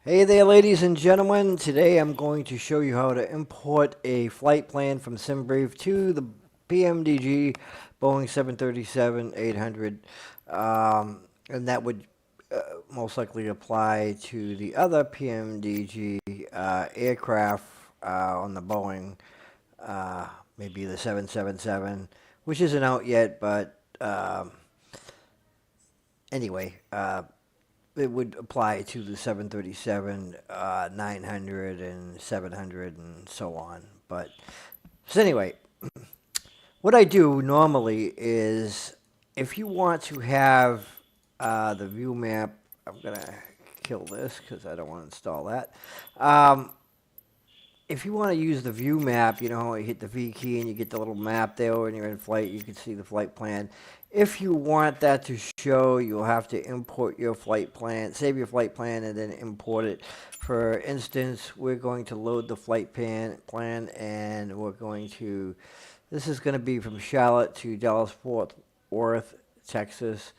Hey there, ladies and gentlemen. Today I'm going to show you how to import a flight plan from Simbrief to the PMDG Boeing 737-800, and that would most likely apply to the other PMDG aircraft on the Boeing, maybe the 777, which isn't out yet, but anyway. It would apply to the 737, 900, and 700, and so on. But so anyway, what I do normally is if you want to have the view map, I'm gonna kill this because I don't want to install that. If you want to use the view map, you know, you hit the V key and you get the little map there when you're in flight. You can see the flight plan. If you want that to show, you'll have to import your flight plan, save your flight plan, and then import it. For instance, we're going to load the flight plan, and we're going to, this is going to be from Charlotte to Dallas-Fort Worth, Texas,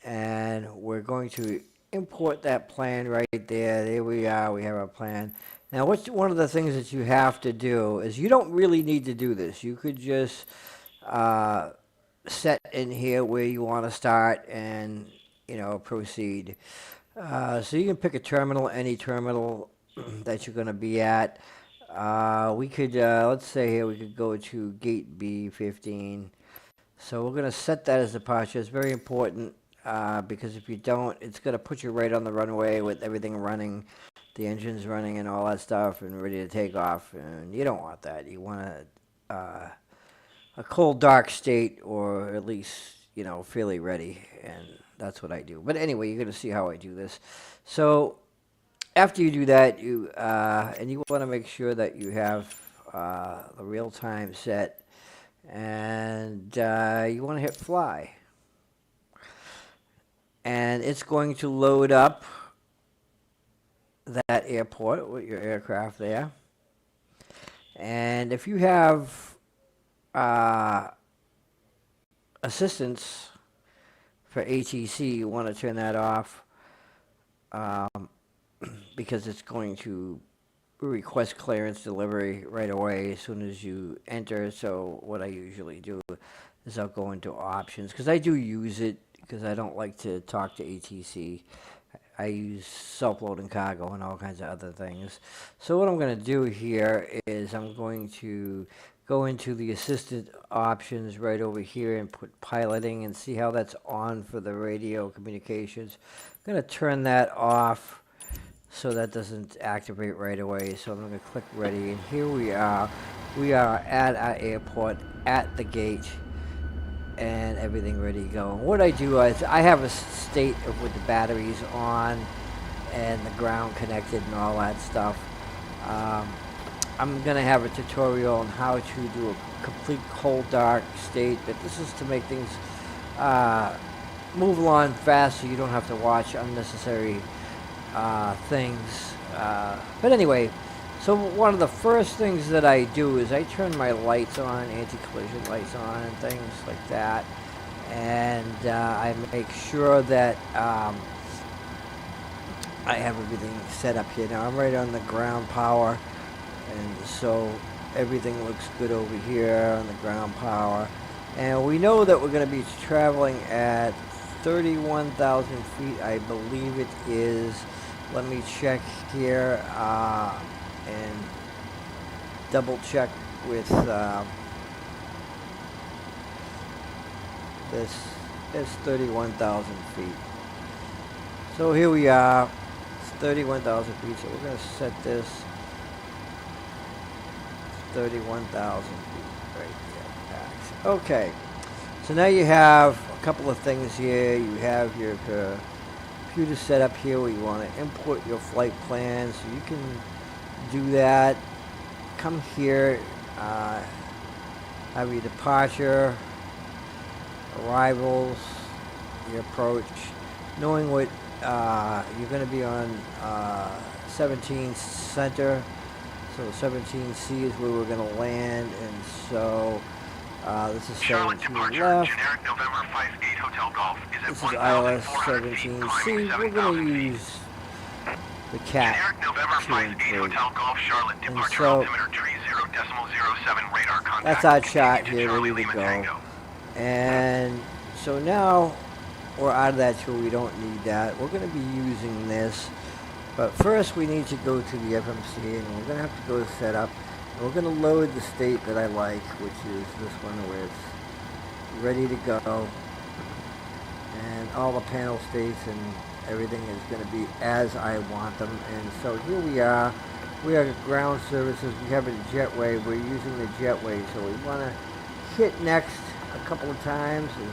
and we're going to import that plan right there. There we are. We have our plan. Now, what's one of the things that you have to do is you don't really need to do this. You could just set in here where you want to start and, you know, proceed. So you can pick a terminal, any terminal that you're going to be at. We could, let's say here, we could go to gate B15. So we're going to set that as departure. It's very important because if you don't, it's going to put you right on the runway with everything running. The engine's running and all that stuff and ready to take off, and you don't want that. You want a cold, dark state, or at least, you know, fairly ready, and that's what I do. But anyway, you're going to see how I do this. So after you do that, you and you want to make sure that you have the real time set, and you want to hit fly. And it's going to load up that airport with your aircraft there. And if you have assistance for ATC, you want to turn that off because it's going to request clearance delivery right away as soon as you enter. So what I usually do is I'll go into options because I do use it because I don't like to talk to ATC. I use self-loading cargo and all kinds of other things. So what I'm going to do here is I'm going to go into the assisted options right over here and put piloting and see how that's on for the radio communications. I'm going to turn that off so that doesn't activate right away. So I'm going to click ready, and here we are. We are at our airport, at the gate, and everything ready to go. And what I do is I have a state of with the batteries on and the ground connected and all that stuff. I'm going to have a tutorial on how to do a complete cold dark state, but this is to make things move along fast so you don't have to watch unnecessary things. But anyway, so one of the first things that I do is I turn my lights on, anti-collision lights on and things like that. And I make sure that I have everything set up here. Now I'm right on the ground power, and so everything looks good over here on the ground power. And we know that we're going to be traveling at 31,000 feet, I believe it is. Let me check here. And double check with this is 31,000 feet. So here we are, it's 31,000 feet, so we're going to set this 31,000 feet right there. Okay, so now you have a couple of things here. You have your computer set up here where you want to import your flight plan, so you can do that. Come here, have your departure, arrivals, your approach, knowing what you're going to be on 17 center, so 17C is where we're going to land, and so this is 17 left, this is ILS 17C, we're going to use the cat Generic November to 58 improve. Hotel Golf Charlotte, And departure so altimeter 30.07 radar contact. that's our chart Continue to here Charlie ready to Lima go. Tango. And so now we're out of that tool. We don't need that. We're going to be using this. But first we need to go to the FMC, and we're going to have to go to setup. And we're going to load the state that I like, which is this one where it's ready to go. And all the panel states and everything is going to be as I want them. And so here we are. We are ground services. We have a jetway. We're using the jetway. So we want to hit next a couple of times and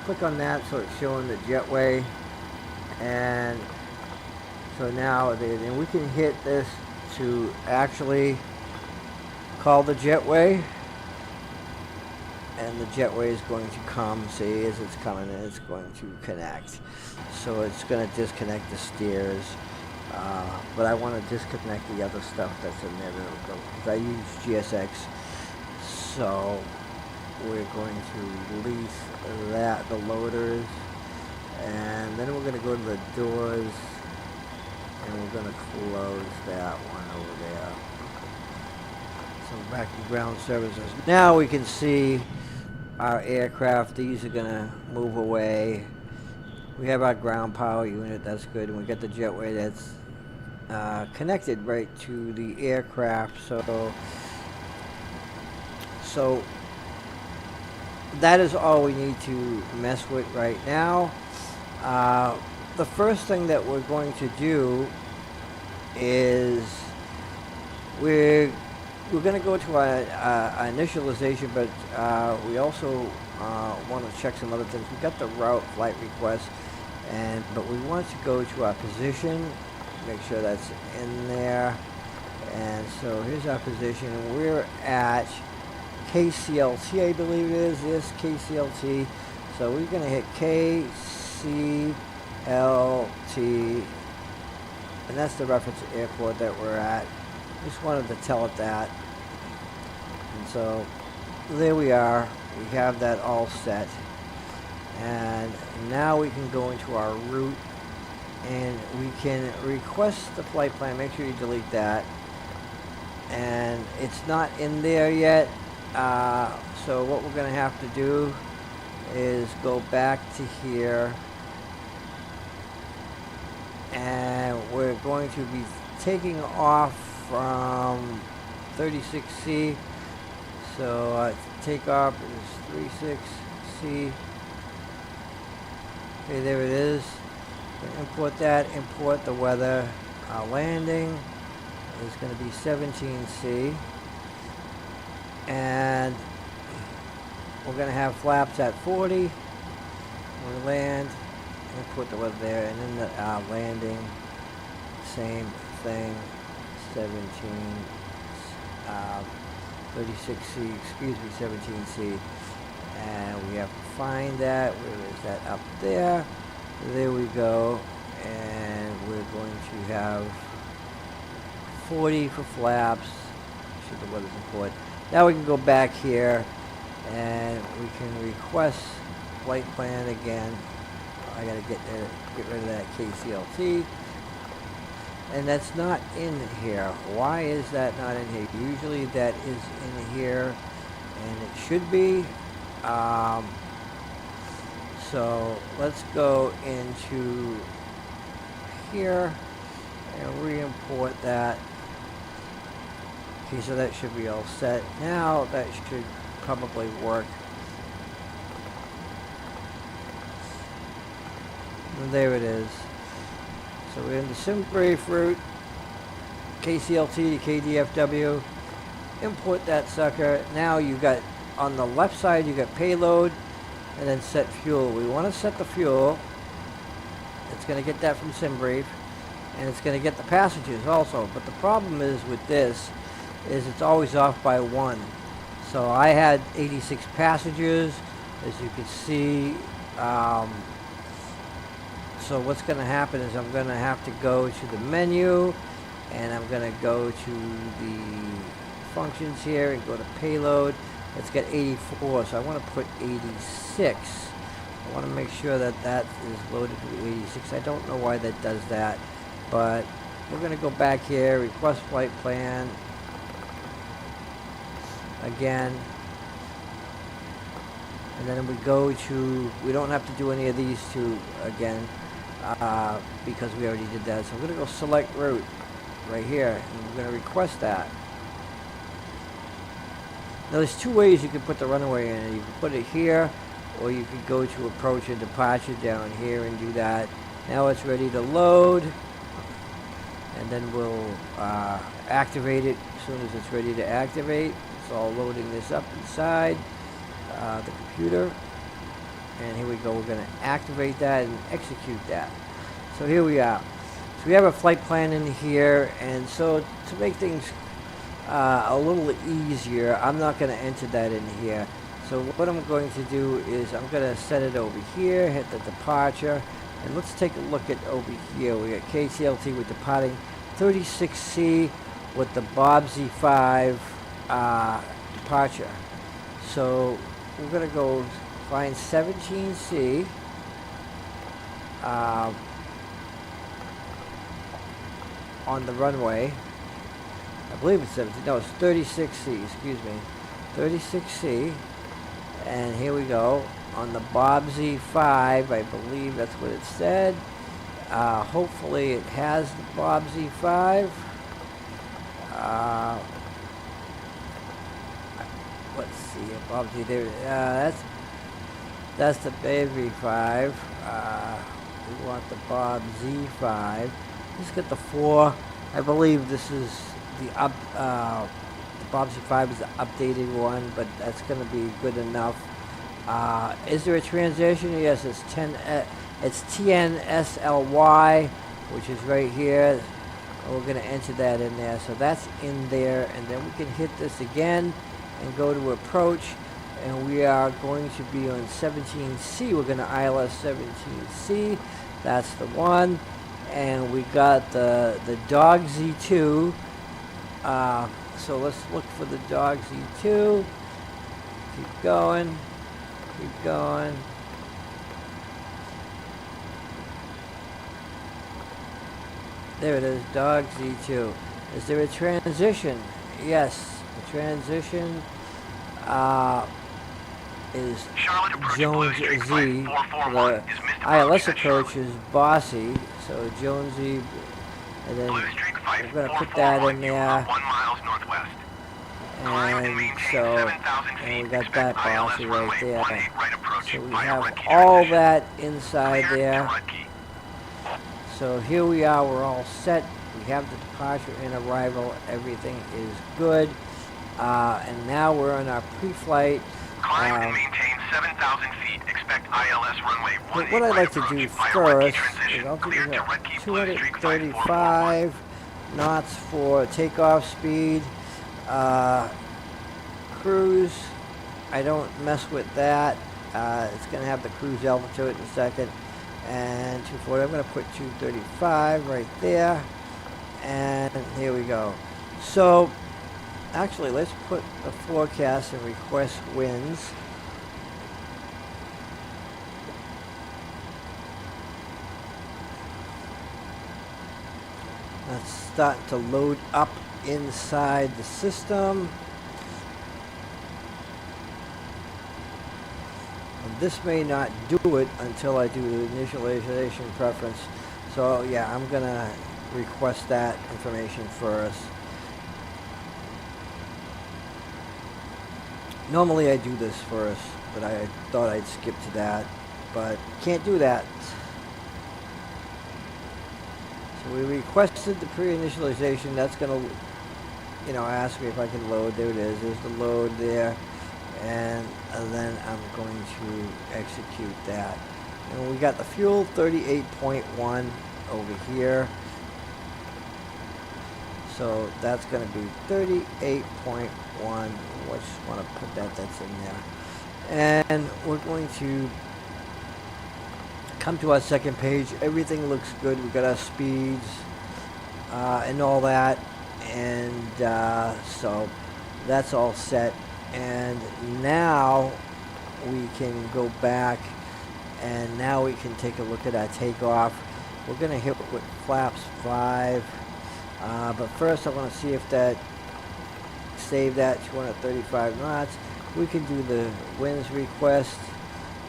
click on that so it's showing the jetway. And so now and we can hit this to actually call the jetway. And the jetway is going to come, see, as it's coming, and it's going to connect. So it's going to disconnect the steers, but I want to disconnect the other stuff that's in there, because I use GSX. So we're going to release that, the loaders, and then we're going to go to the doors, and we're going to close that one over there. So back to ground services. Now we can see our aircraft. These are going to move away. We have our ground power unit. That's good. And we got the jetway that's connected right to the aircraft. So that is all we need to mess with right now. The first thing that we're going to do is we're going to go to our initialization, but we also want to check some other things. We got the route flight request, but we want to go to our position, make sure that's in there. And so here's our position. We're at KCLT, I believe it is. Yes, KCLT. So we're going to hit KCLT, and that's the reference airport that we're at. Just wanted to tell it that. And so there we are. We have that all set. And now we can go into our route, and we can request the flight plan. Make sure you delete that. And it's not in there yet. So what we're going to have to do is go back to here, and we're going to be taking off from 36C. So takeoff is 36C. Okay, there it is. Import that, import the weather. Our landing is going to be 17C. And we're going to have flaps at 40. We land, import the weather there, and then the landing, same thing. 17, 36C, excuse me, 17C, and we have to find that. Where is that? Up there. There we go, and we're going to have 40 for flaps. Should the weather's important. Now we can go back here, and we can request flight plan again. I gotta get rid of that KCLT. And that's not in here. Why is that not in here? Usually that is in here, and it should be. So let's go into here and re-import that. Okay, so that should be all set. Now that should probably work. And there it is. So we're in the Simbrief route, KCLT to KDFW. Import that sucker. Now you got, on the left side, you got payload, and then set fuel. We want to set the fuel. It's going to get that from Simbrief, and it's going to get the passengers also. But the problem is with this, is it's always off by 1. So I had 86 passengers, as you can see. So what's going to happen is I'm going to have to go to the menu, and I'm going to go to the functions here and go to payload. It's got 84, so I want to put 86. I want to make sure that that is loaded to 86. I don't know why that does that, but we're going to go back here, request flight plan again, and then we go to, we don't have to do any of these two again because we already did that. So I'm going to go select route right here, and we're going to request that. Now there's two ways you can put the runway in. You can put it here, or you could go to approach and departure down here and do that. Now it's ready to load, and then we'll activate it as soon as it's ready to activate. It's all loading this up inside the computer, and here we go. We're going to activate that and execute that. So here we are. So we have a flight plan in here, and so to make things a little easier, I'm not going to enter that in here. So what I'm going to do is I'm going to set it over here, hit the departure, and let's take a look at over here. We got KCLT with departing 36C with the Bob Z5 departure. So we're going to go find 17C. On the runway. I believe it's 17. No, it's 36C. Excuse me. 36C. And here we go. On the Bob Z5, I believe that's what it said. Hopefully it has the Bob Z5. Let's see. Bob Z. There. That's the Baby 5. We want the Bob Z5. Let's get the 4. I believe this is the the Bob Z5 is the updated one, but that's going to be good enough. Is there a transition? Yes, it's 10. It's TNSLY, which is right here. We're going to enter that in there, so that's in there, and then we can hit this again and go to approach, and we are going to be on 17C. We're going to ILS 17C. That's the one. And we got the Dog Z2. So let's look for the Dog Z2. Keep going. Keep going. There it is, Dog Z2. Is there a transition? Yes, the transition is Jones Z. The ILS approach is Bossy. So Jonesy, and then we're going to put that in there, and so, and we got that Bossy right there. So we have all that inside there. So here we are, we're all set. We have the departure and arrival, everything is good. And now we're on our pre-flight. Climb and maintain 7,000 feet. Expect ILS runway 18. What I'd like to do first is I'll do 235 knots for takeoff speed. Cruise, I don't mess with that. It's going to have the cruise altitude in a second. And 240, I'm going to put 235 right there. And here we go. So, actually, let's put the forecast and request winds. That's starting to load up inside the system. And this may not do it until I do the initialization preference. So yeah, I'm gonna request that information first. Normally I do this first, but I thought I'd skip to that, but can't do that. So we requested the pre-initialization. That's gonna, you know, ask me if I can load. There it is. There's the load there, and then I'm going to execute that. And we got the fuel 38.1 over here. So that's going to be 38.1. I just want to put that, that's in there. And we're going to come to our second page. Everything looks good. We got our speeds and all that. And so that's all set. And now we can go back and now we can take a look at our takeoff. We're going to hit with flaps 5, But first I want to see if that, save that 235 knots. We can do the winds request.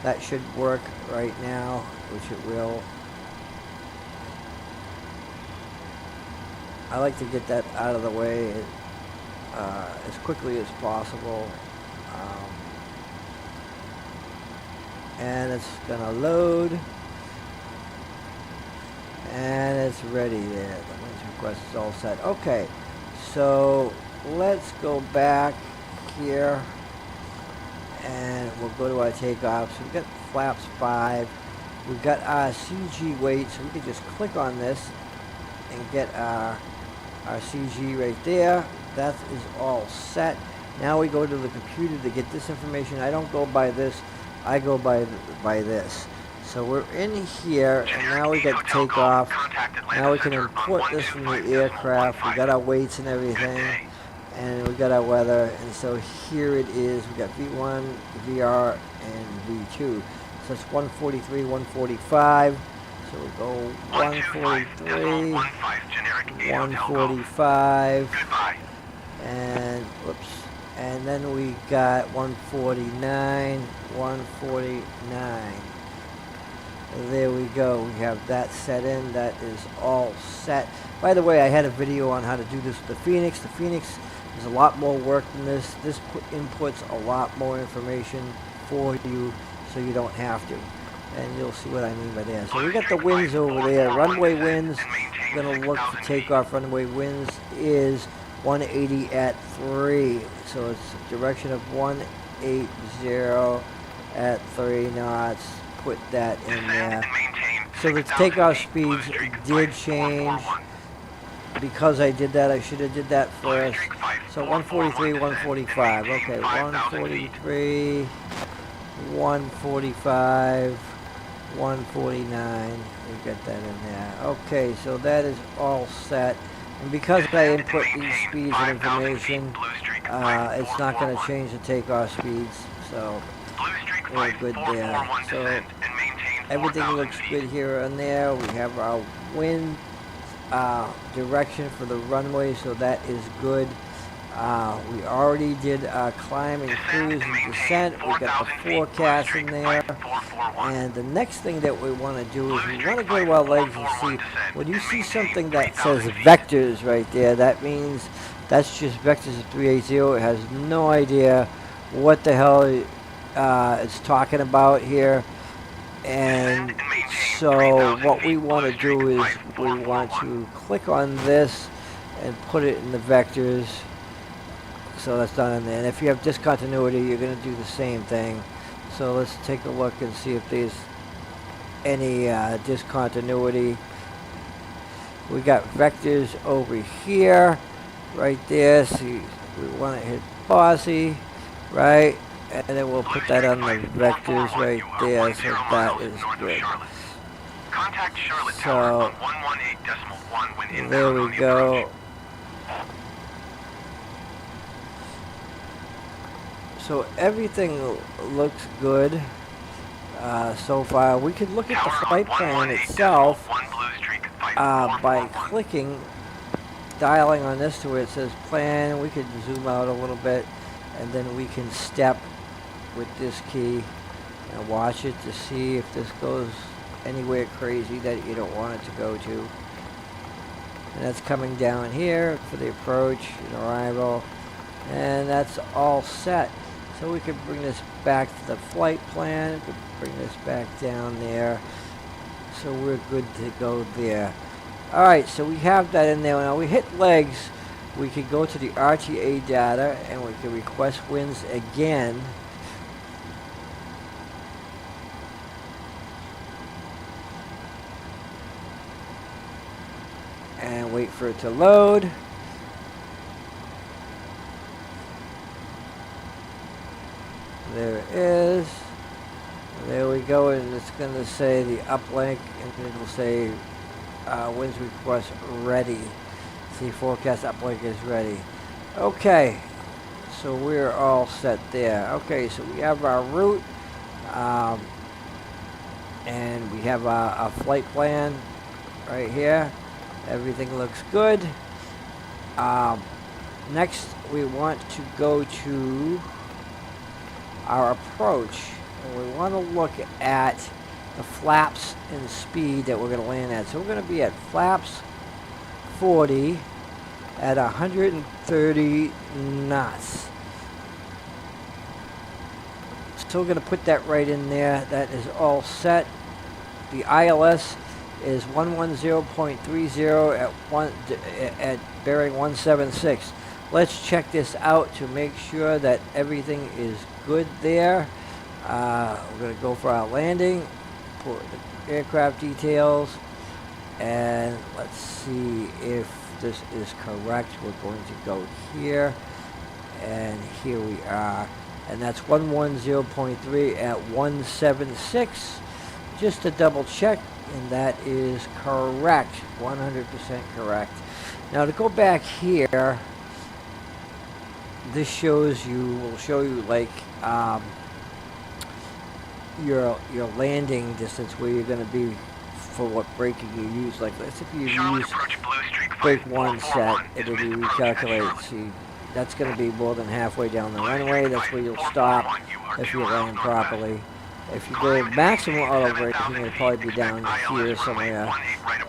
That should work right now, which it will. I like to get that out of the way as quickly as possible. And it's gonna load. And it's ready there. The winds request is all set. Okay, so let's go back here and we'll go to our takeoff. So we've got flaps 5. We've got our CG weight, so we can just click on this and get our CG right there. That is all set. Now we go to the computer to get this information. I don't go by this, I go by this. So we're in here, and now we got takeoff. Now we can import this from the aircraft. We got our weights and everything, and we got our weather. And so here it is. We got V1, VR, and V2. So it's 143, 145. So we'll go 143, 145, and whoops. And then we got 149, 149. There we go. We have that set in. That is all set. By the way, I had a video on how to do this with the Phoenix. The Phoenix is a lot more work than this. This inputs a lot more information for you, so you don't have to. And you'll see what I mean by that. So we got the winds over there. Runway winds. We're going to look for takeoff. Runway winds is 180 at 3. So it's a direction of 180 at 3 knots. Put that in there. So the takeoff speeds did change. Because I did that, I should have did that first. So 143, 145. Okay, 143, 145, 149. We got that in there. Okay, so that is all set. And because I input these speeds and information, it's not going to change the takeoff speeds. So we're good there. So everything looks good here and there. We have our wind direction for the runway, so that is good. We already did climb and cruise and descent. We got the forecast in there. And the next thing that we want to do is we want to go to our legs and see, when you see something that says vectors right there, that means that's just vectors of 380. It has no idea what the hell it's talking about here. And so what we want to do is we want to click on this and put it in the vectors. So that's done in there. And if you have discontinuity, you're going to do the same thing. So let's take a look and see if there's any discontinuity. We got vectors over here, right there. See, we want to hit bossy, right? And then we'll put that on the vectors right there, so that is good. So, there we go. So everything looks good so far. We could look at the flight plan itself by clicking, dialing on this to where it says plan. We could zoom out a little bit, and then we can step with this key and watch it to see if this goes anywhere crazy that you don't want it to go to. And that's coming down here for the approach and arrival, and that's all set. So we could bring this back to the flight plan. We could bring this back down there. So we're good to go there. Alright, so we have that in there. Now we hit legs. We could go to the RTA data and we can request winds again. And wait for it to load. There it is. There we go, and it's going to say the uplink, and it will say winds request ready. See, forecast uplink is ready. Okay, so we're all set there. Okay, so we have our route, and we have a flight plan right here. Everything looks good. Next, we want to go to our approach, and we want to look at the flaps and speed that we're going to land at. So we're going to be at flaps 40 at 130 knots. So we're going to put that right in there. That is all set. The ILS is 110.30 at bearing 176. Let's check this out to make sure that everything is good there. We're going to go for our landing, put the aircraft details, and let's see if this is correct. We're going to go here, and here we are. And that's 110.3 at 176. Just to double check, and that is correct, 100% correct. Now to go back here, this will show you like your landing distance, where you're going to be for what braking you use. Like let's if you use brake 1 set, it'll be recalculated. See, that's going to be more than halfway down the runway. That's where you'll stop if you land properly. If you go maximum auto braking, it'll probably be down here somewhere,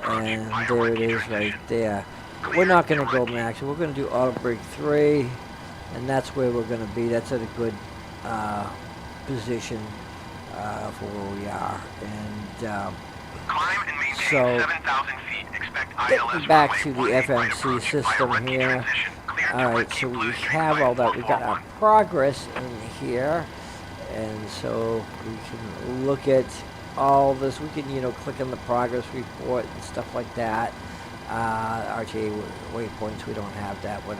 and there it is right there. But we're not going to go maximum. We're going to do auto brake 3, and that's where we're going to be. That's at a good position for where we are. And so, getting back to the FMC system here. Alright, so we have all that. We've got our progress in here. And so we can look at all this. We can, click on the progress report and stuff like that. RTA waypoints, we don't have that one.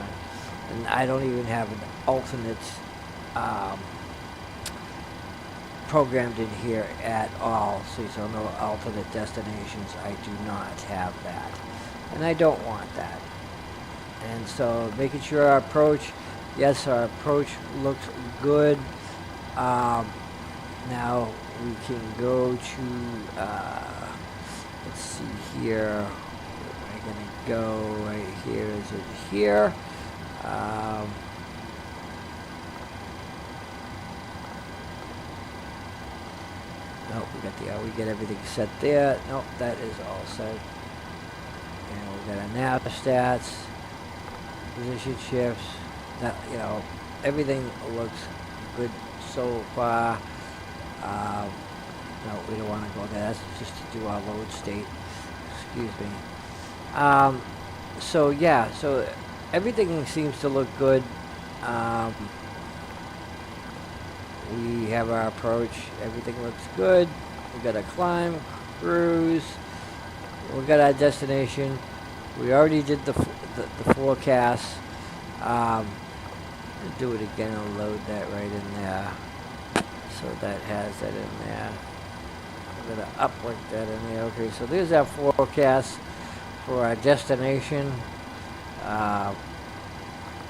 And I don't even have an alternate programmed in here at all. So no alternate destinations. I do not have that. And I don't want that. And so making sure our approach, yes, our approach looks good. Now we can go to, let's see here, where am I going to go? Right here, is it here? Nope, we get everything set there. Nope, that is all set. And we got our nav stats, position shifts. That, everything looks good so far. No, we don't want to go there. That's just to do our load state. Excuse me. So yeah, so everything seems to look good. We have our approach. Everything looks good. We got a climb, cruise. We got our destination. We already did the forecast. Do it again and load that right in there. So that has that in there. I'm going to uplink that in there. Okay, so there's our forecast for our destination.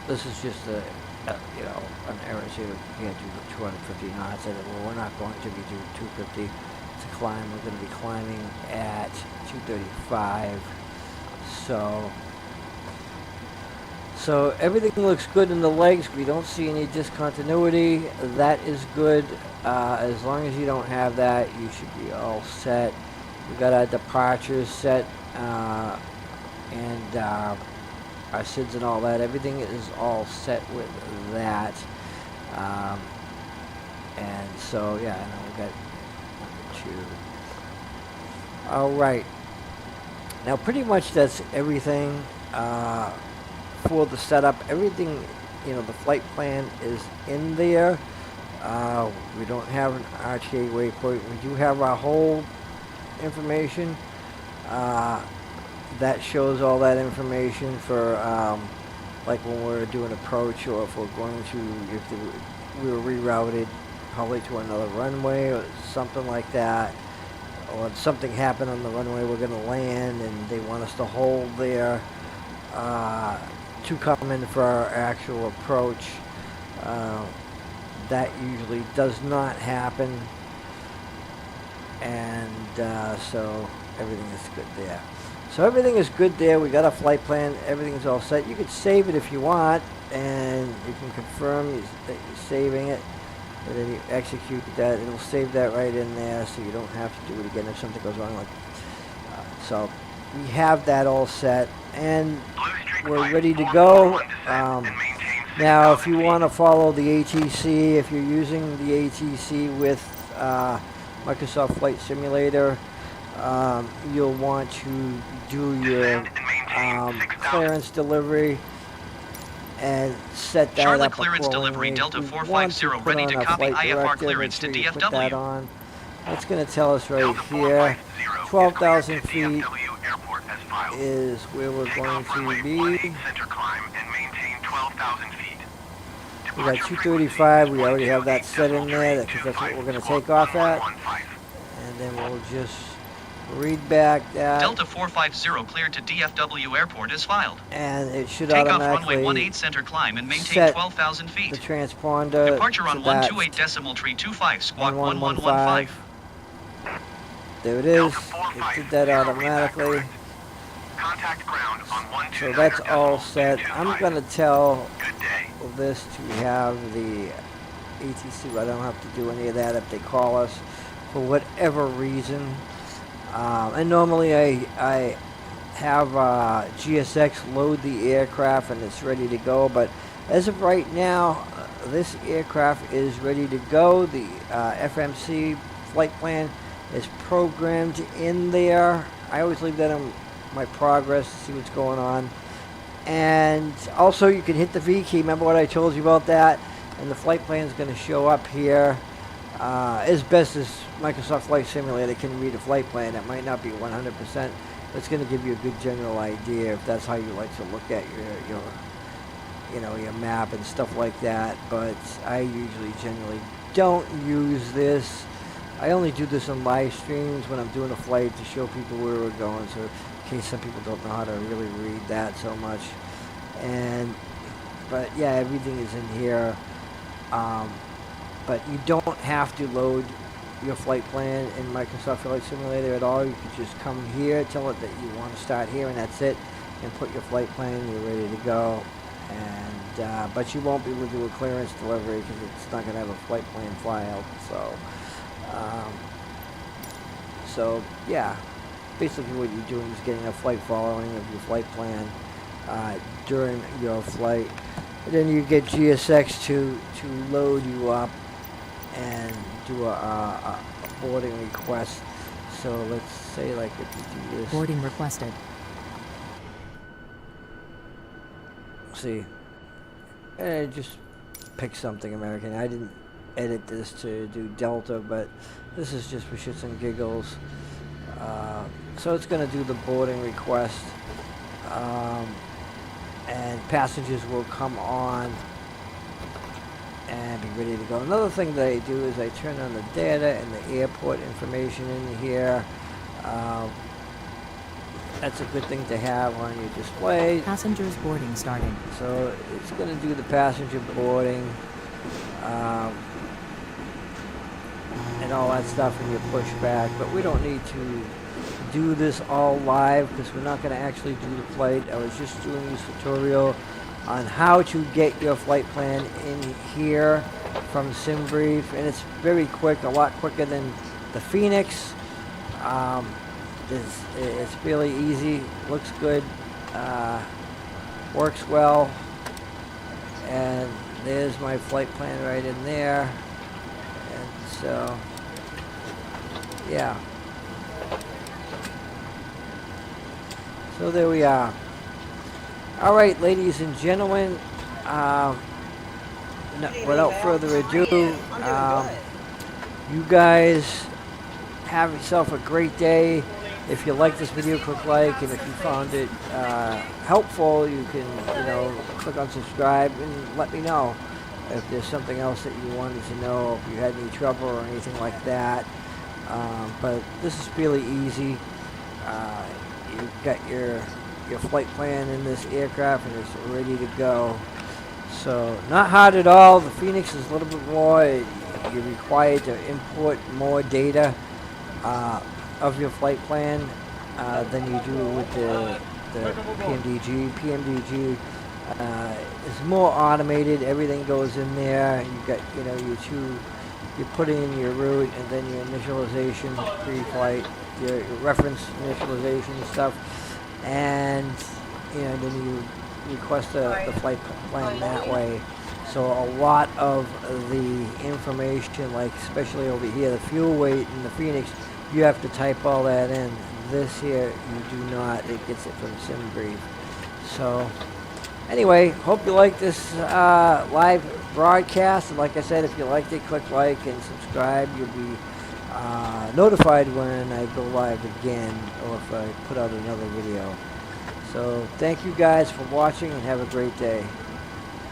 This is just an error. So we can't do the 250 knots. Well, we're not going to be doing 250 to climb. We're going to be climbing at 235. So everything looks good in the legs. We don't see any discontinuity. That is good. As long as you don't have that, you should be all set. We got our departures set, and our SIDS and all that. Everything is all set with that. And so, yeah, and then we got number 2. All right. Now, pretty much that's everything for the setup. Everything, the flight plan is in there. We don't have an RTA waypoint. We do have our whole information. That shows all that information for like when we're doing approach, or if we're going to, we were rerouted probably to another runway or something like that, or if something happened on the runway we're going to land and they want us to hold there to come in for our actual approach. That usually does not happen, and so everything is good there. So everything is good there. We got a flight plan. Everything's all set. You could save it if you want, and you can confirm that you're saving it. And then you execute that. It'll save that right in there, so you don't have to do it again if something goes wrong. So we have that all set, and we're ready to go. Now, if you want to follow the ATC, if you're using the ATC with Microsoft Flight Simulator, you'll want to do your clearance delivery and set that Charlotte up clearance delivery Delta 450 ready to copy IFR clearance to DFW. That's going to tell us right here, 12,000 feet is where we're going to be. We got 235, we already have that set in there because that's what we're going to take off at. And then we'll just read back that. Delta 450 cleared to DFW airport is filed. And it should Takeoff automatically runway 18 center climb and maintain set 12,000 feet. the transponder Departure on to that 128 decimal tree 25 squawk 1115. 1115. There it is. It did that automatically. So that's all set. I'm going to tell this to have the ATC. I don't have to do any of that if they call us for whatever reason. And normally I have GSX load the aircraft and it's ready to go. But as of right now, this aircraft is ready to go. The FMC flight plan is programmed in there. I always leave that on my progress to see what's going on. And also you can hit the V key. Remember what I told you about that? And the flight plan is going to show up here as best as Microsoft Flight Simulator can read a flight plan. It might not be 100%, but it's going to give you a good general idea if that's how you like to look at your map and stuff like that. But I usually generally don't use this. I only do this on live streams when I'm doing a flight to show people where we're going, so in case some people don't know how to really read that so much. But yeah, everything is in here. But you don't have to load your flight plan in Microsoft Flight Simulator at all. You can just come here, tell it that you want to start here, and that's it, and put your flight plan. You're ready to go. And but you won't be able to do a clearance delivery because it's not going to have a flight plan filed. So yeah, basically what you're doing is getting a flight following of your flight plan during your flight. And then you get GSX to load you up and do a boarding request. So let's say like if you do this. Boarding requested. See, and just pick something American. I didn't edit this to do Delta, but this is just for shits and giggles. So it's going to do the boarding request, and passengers will come on and be ready to go. Another thing that I do is I turn on the data and the airport information in here. That's a good thing to have on your display. Passengers boarding starting. So it's going to do the passenger boarding and all that stuff, and you push back. But we don't need to do this all live because we're not going to actually do the flight. I was just doing this tutorial on how to get your flight plan in here from Simbrief, and it's very quick, a lot quicker than the Phoenix. It's really easy, looks good, works well, and there's my flight plan right in there. And so yeah, so there we are. All right, ladies and gentlemen, without further ado, you guys have yourself a great day. If you like this video, click like, and if you found it helpful, you can, click on subscribe and let me know if there's something else that you wanted to know, if you had any trouble or anything like that. But this is really easy. You've got your flight plan in this aircraft and it's ready to go. So not hard at all. The Phoenix is a little bit more. You're required to import more data of your flight plan than you do with the PMDG. PMDG is more automated. Everything goes in there. You got, you know, you put in your root and then your initialization pre-flight, your reference initialization stuff, and you know, then you request the flight plan that way. So a lot of the information, like especially over here, the fuel weight and the Phoenix, you have to type all that in. This here, you do not. It gets it from Simbrief. So anyway, hope you like this live broadcast. And like I said, if you liked it, click like and subscribe. You'll be notified when I go live again or if I put out another video. So thank you guys for watching and have a great day.